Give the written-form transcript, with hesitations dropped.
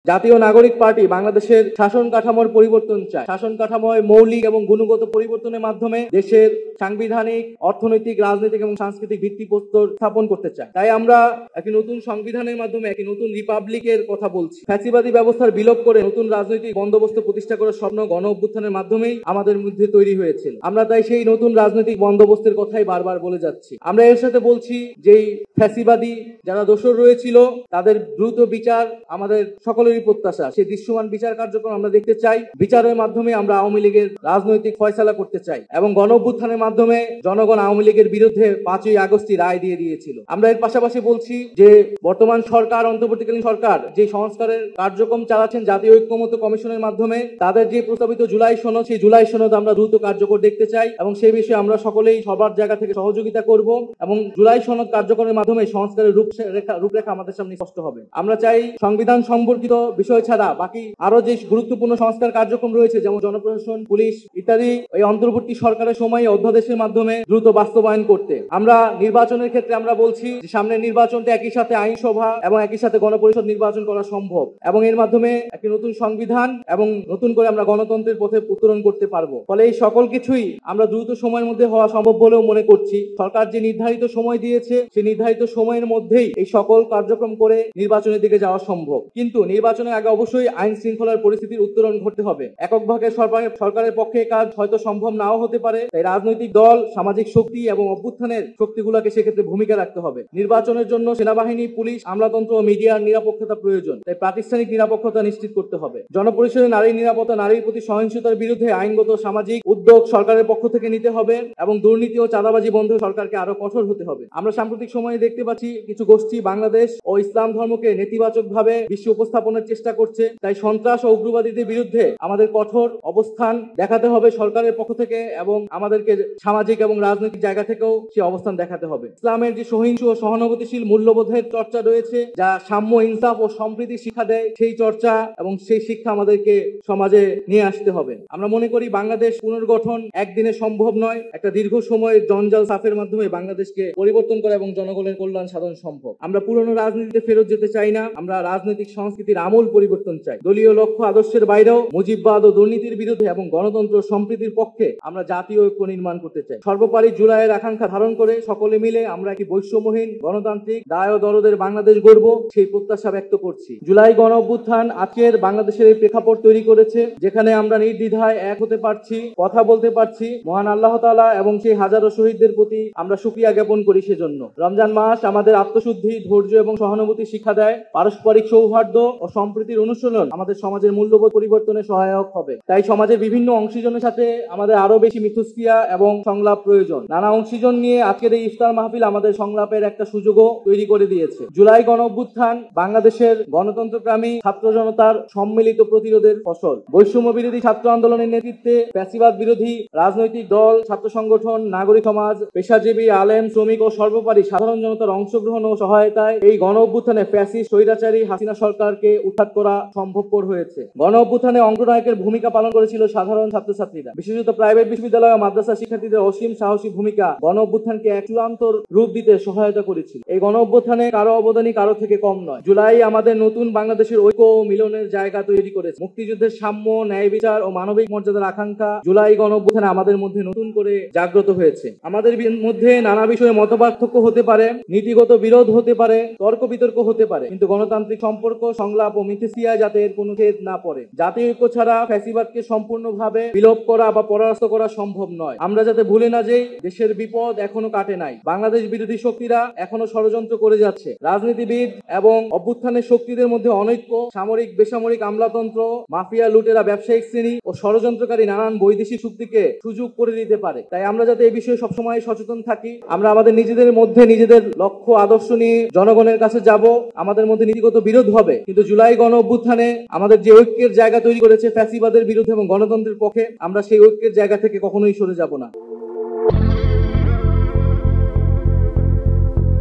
জাতীয় নাগরিক পার্টি বাংলাদেশের শাসন কাঠামোর পরিবর্তন চায়। শাসন কাঠামোয় মৌলিক এবং গুণগত পরিবর্তনের মাধ্যমে দেশের সাংবিধানিক, অর্থনৈতিক, রাজনৈতিক এবং সাংস্কৃতিক ভিত্তিপ্রস্তর স্থাপন করতে চায়। তাই আমরা একটি নতুন সংবিধানের মাধ্যমে একটি নতুন রিপাবলিকের কথা বলছি। ফ্যাসিবাদী ব্যবস্থার বিলোপ করে নতুন রাজনৈতিক বন্দোবস্ত প্রতিষ্ঠা করার স্বপ্ন গণ অভ্যুত্থানের মাধ্যমেই আমাদের মধ্যে তৈরি হয়েছিল। আমরা তাই সেই নতুন রাজনৈতিক বন্দোবস্তের কথাই বারবার বলে যাচ্ছি। আমরা এর সাথে বলছি যেই ফ্যাসিবাদী যারা দোষর রয়েছিল তাদের দ্রুত বিচার আমাদের সকলেরই প্রত্যাশা। সেই দৃশ্যমান বিচার কার্যক্রম আমরা দেখতে চাই। বিচারের মাধ্যমে আমরা আওয়ামী লীগের রাজনৈতিক ফয়সালা করতে চাই এবং গণ অভ্যুত্থানের মাধ্যমে জনগণ আওয়ামী লীগের বিরুদ্ধে 5ই আগস্টই রায় দিয়ে দিয়েছিল। আমরা এর পাশাপাশি বলছি যে বর্তমান সরকার, অন্তর্বর্তীকালীন সরকার যে সংস্কারের কার্যক্রম চালাচ্ছেন জাতীয় ঐক্যমত্য কমিশনের মাধ্যমে, তাদের যে প্রস্তাবিত জুলাই সনদ, সেই জুলাই সনদ আমরা দ্রুত কার্যকর দেখতে চাই এবং সেই বিষয়ে আমরা সকলেই সবার জায়গা থেকে সহযোগিতা করব এবং জুলাই সনদ কার্যকরের মাধ্যমে সংস্কারের রূপরেখা আমাদের সামনে স্পষ্ট হবে। আমরা চাই সংবিধান সম্পর্কিত বিষয় ছাড়া বাকি আরো যে গুরুত্বপূর্ণ সংস্কার কার্যক্রম রয়েছে, যেমন জনপ্রশাসন, পুলিশ ইত্যাদি, এই অন্তর্বর্তী সরকারের সময় অধ্যাদেশের মাধ্যমে দ্রুত বাস্তবায়ন করতে। আমরা নির্বাচনের ক্ষেত্রে আমরা বলছি যে সামনের নির্বাচনটা একই সাথে আইনসভা এবং একই সাথে গণপরিষদ নির্বাচন করা সম্ভব এবং এর মাধ্যমে একটি নতুন সংবিধান এবং নতুন করে আমরা গণতন্ত্রের পথে উত্তরণ করতে পারবো। ফলে এই সকল কিছুই আমরা দ্রুত সময়ের মধ্যে হওয়া সম্ভব বলেও মনে করছি। সরকার যে নির্ধারিত সময় দিয়েছে, সেই নির্ধারিত সময়ের মধ্যেই এই সকল কার্যক্রম করে নির্বাচনের দিকে যাওয়া সম্ভব। কিন্তু নির্বাচনের আগে অবশ্যই আইন শৃঙ্খলার পরিস্থিতির উত্তরণ ঘটতে হবে। এককভাবে সরকারের পক্ষে কাজ হয়তো সম্ভব নাও হতে পারে। তাই রাজনৈতিক দল, সামাজিক শক্তি এবং অভ্যুত্থানের শক্তিগুলোকে সেক্ষেত্রে ভূমিকা রাখতে হবে। নির্বাচনের জন্য সেনাবাহিনী, পুলিশ, আমলাতন্ত্র ও মিডিয়ার নিরাপত্তা প্রয়োজন। তাই প্রাতিষ্ঠানিক নিরাপত্তা নিশ্চিত করতে হবে। জনপরিসরে নারী নিরাপত্তা, নারীর প্রতি সহিংসতার বিরুদ্ধে আইনগত সামাজিক উদ্যোগ সরকারের পক্ষ থেকে নিতে হবে এবং দুর্নীতি ও চাঁদাবাজি বন্ধে সরকারকে আরো কঠোর হতে হবে। আমরা সাম্প্রতিক সময়ে দেখতে পাচ্ছি কিছু গোষ্ঠী বাংলাদেশ ও ইসলাম ধর্মকে নেতিবাচক ভাবে বিশ্ব উপস্থাপনের চেষ্টা করছে। তাই সন্ত্রাস ও উগ্রবাদীদের বিরুদ্ধে আমাদের কঠোর অবস্থান দেখাতে হবে সরকারের পক্ষ থেকে এবং আমাদেরকে সামাজিক এবং রাজনৈতিক জায়গা থেকেও সেই অবস্থান দেখাতে হবে। ইসলামের যে সহিংস ও সহানুভূতিশীল মূল্যবোধের চর্চা রয়েছে, যা সাম্য, ইনসাফ ও সম্প্রীতি শিক্ষা দেয়, সেই চর্চা এবং সেই শিক্ষা আমাদেরকে সমাজে নিয়ে আসতে হবে। আমরা মনে করি বাংলাদেশ পুনর্গঠন একদিনে সম্ভব নয়। একটা দীর্ঘ সময়ের জঞ্জাল সাফের মাধ্যমে বাংলাদেশকে পরিবর্তন করা এবং জনগণের কল্যাণ সাধন সম্ভব। আমরা পুরনো রাজনীতিতে ফেরত যেতে চাই না। আমরা রাজনৈতিক সংস্কৃতির আমূল পরিবর্তন চাই। দলীয় লক্ষ্য আদর্শের বাইরেও মুজিববাদ ও দুর্নীতির বিরুদ্ধে এবং গণতন্ত্র সম্প্রীতির পক্ষে আমরা জাতীয় ঐক্য নির্মাণ করতে চাই। সর্বোপরি জুলাইয়ের আকাঙ্ক্ষা ধারণ করে সকলে মিলে আমরা একটি বৈষম্যহীন, গণতান্ত্রিক, দায় ও দরদের বাংলাদেশ গড়ব, সেই প্রত্যাশা ব্যক্ত করছি। জুলাই গণ অভ্যুত্থান আজকের বাংলাদেশের এই প্রেক্ষাপট তৈরি করেছে, যেখানে আমরা নির্দ্বিধায় এক হতে পারছি, কথা বলতে পারছি। মহান আল্লাহ তাআলা এবং সেই হাজারো শহীদদের প্রতি আমরা শুকরিয়া জ্ঞাপন করি। সেজন্য রমজান মাস আমাদের আত্মশুদ্ধি, ধৈর্য এবং সহানুভূতি শিক্ষা দেয়। পারস্পরিক সৌহার্দ্য ও সম্প্রীতির অনুশীলন আমাদের সমাজের মূল্যবোধ পরিবর্তনে সহায়ক হবে। তাই সমাজের বিভিন্ন অংশীজনের সাথে আমাদের আরো বেশি মিথস্ক্রিয়া এবং সংলাপ প্রয়োজন। নানা অংশীজন নিয়ে আজকের এই ইফতার মাহফিল আমাদের সংলাপের একটা সুযোগও তৈরি করে দিয়েছে। জুলাই গণ অভ্যুত্থান বাংলাদেশের গণতন্ত্রপ্রেমী ছাত্র জনতার সম্মিলিত প্রতিরোধের ফসল। বৈষম্য বিরোধী ছাত্র আন্দোলনের নেতৃত্বে ফ্যাসিবাদ বিরোধী রাজনৈতিক দল, ছাত্র সংগঠন, নাগরিক সমাজ, পেশাজীবী, আলেম, শ্রমিক ও সর্বোপরি সাধারণ জনতার অংশগ্রহণ ও সহায়তায় এই গণ অভ্যুত্থানে ফ্যাসিস্ট স্বৈরাচারী হাসিনা সরকারকে উৎখাত করা সম্ভবপর হয়েছে। গণ অভ্যুত্থানে অগ্রনায়কের ভূমিকা পালন করেছিল সাধারণ ছাত্রছাত্রীরা। বিশেষত প্রাইভেট বিশ্ববিদ্যালয় ও মাদ্রাসা শিক্ষার্থীদের অসীম সাহসী ভূমিকা গণ অভ্যুত্থানকে এক চূড়ান্ত রূপ দিতে সহায়তা করেছিল। এই গণ অভ্যুত্থানে কারো অবদানই কারো থেকে কম নয়। জুলাই আমাদের নতুন বাংলাদেশের ঐক্য ও মিলনের জায়গা তৈরি করেছে। মুক্তিযুদ্ধের সাম্য, ন্যায় বিচার ও মানবিক মর্যাদার আকাঙ্ক্ষা জুলাই গণ অভ্যুত্থানে আমাদের মধ্যে নতুন করে জাগ্রত হয়েছে। আমাদের মধ্যে নানা বিষয়ে মতপার্থক্য হতে পারে, নীতিগত বিরোধ হতে পারে, তর্ক বিতর্ক হতে পারে, কিন্তু গণতান্ত্রিক সম্পর্ক, সংলাপ ও মিথস্ক্রিয়া যাতে এর কোনো ছেদ না পড়ে। জাতীয় ঐক্য ছাড়া ফ্যাসিবাদকে সম্পূর্ণভাবে বিলোপ করা বা পরাস্ত করা সম্ভব নয়। আমরা যাতে ভুলে না যাই, দেশের বিপদ এখনো কাটে নাই। বাংলাদেশ বিরোধী শক্তিরা এখনো ষড়যন্ত্র করে যাচ্ছে। রাজনীতিবিদ এবং অভ্যুত্থানের শক্তিদের মধ্যে অনৈক্য, সামরিক, বেসামরিক আমলাতন্ত্র, মাফিয়া, লুটেরা, ব্যবসায়িক শ্রেণী ও ষড়যন্ত্রকারী নানান বৈদেশিক শক্তিকে সুযোগ করে দিতে পারে। তাই আমরা যাতে এই বিষয়ে সবসময় সচেতন থাকি। আমরা আমাদের নিজেদের মধ্যে নিজেদের লক্ষ্য আদর্শ নিয়ে জনগণের কাছে যাব। আমাদের মধ্যে নীতিগত বিরোধ হবে, কিন্তু জুলাই গণ অভ্যুত্থানে আমাদের যে ঐক্যের জায়গা তৈরি করেছে ফ্যাসিবাদের বিরুদ্ধে এবং গণতন্ত্রের পক্ষে, আমরা সেই ঐক্যের জায়গা থেকে কখনোই সরে যাব না।